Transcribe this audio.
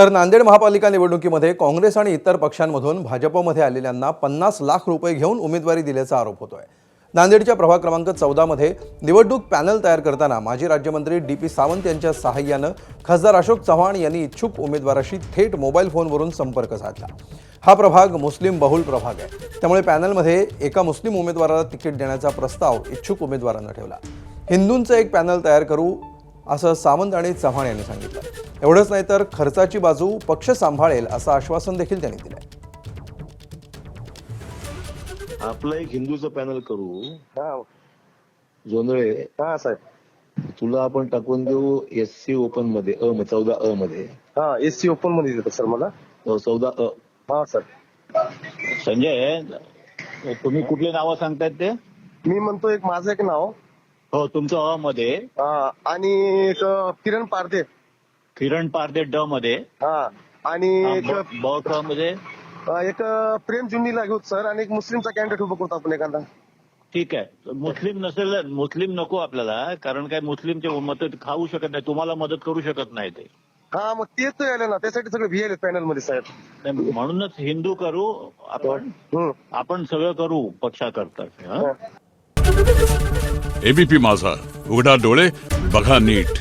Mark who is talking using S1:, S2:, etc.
S1: तर नांदेड महापालिका निवडणुकीमध्ये काँग्रेस आणि इतर पक्षांमधून भाजपमध्ये आलेल्यांना 50 लाख रुपये घेऊन उमेदवारी दिल्याचा आरोप होतोय। नांदेडच्या प्रभाग क्रमांक 14 मध्ये निवडणूक पॅनल तयार करताना माजी राज्यमंत्री डी.पी. सावंत यांच्या सहाय्याने खासदार अशोक चव्हाण यांनी इच्छुक उमेदवाराशी थेट मोबाईल फोनवरून संपर्क साधला। हा प्रभाग मुस्लिम बहुल प्रभाग आहे, त्यामुळे पॅनलमध्ये एका मुस्लिम उमेदवाराला तिकीट देण्याचा प्रस्ताव इच्छुक उमेदवारांना ठेवला। हिंदूंचं एक पॅनल तयार करू असं सावंत आणि चव्हाण यांनी सांगितलं। एवढंच नाही तर खर्चाची बाजू पक्ष सांभाळेल असं आश्वासन देखील त्यांनी दिलंय।
S2: आपलं एक हिंदूचं पॅनल करू।
S3: हा
S2: जोंधळे,
S3: हा साहेब,
S2: तुला आपण टाकून देऊ एससी ओपन मध्ये 14 मध्ये।
S3: हा एससी ओपन मध्ये देतो सर मला।
S2: 14
S3: हा सर,
S4: संजय, तुम्ही कुठले नावं सांगतायत ते?
S3: मी म्हणतो एक माझं एक नाव,
S4: हो, तुमचं अ मध्ये,
S3: आणि एक किरण पारदे,
S4: किरण पारदे ड मध्ये,
S3: हा, आणि एक
S4: ब क मध्ये,
S3: एक प्रेम जुन्नीला घेऊ सर, आणि एक मुस्लिमचा कॅन्डिडेट उभं करतो आपण एखादा।
S4: ठीक आहे। मुस्लिम नसेल, मुस्लिम नको आपल्याला, कारण काय मुस्लिमचे मत खाऊ शकत नाही, तुम्हाला मदत करू शकत नाही ते।
S3: हा मग तेच तर आलं ना, त्यासाठी सगळे व्हीएल पॅनल मध्ये साहेब।
S4: नाही, म्हणूनच हिंदू करू आपण सगळं करू पक्षाकरता।
S5: एबीपी माझा, उघडा डोळे बघा नीट।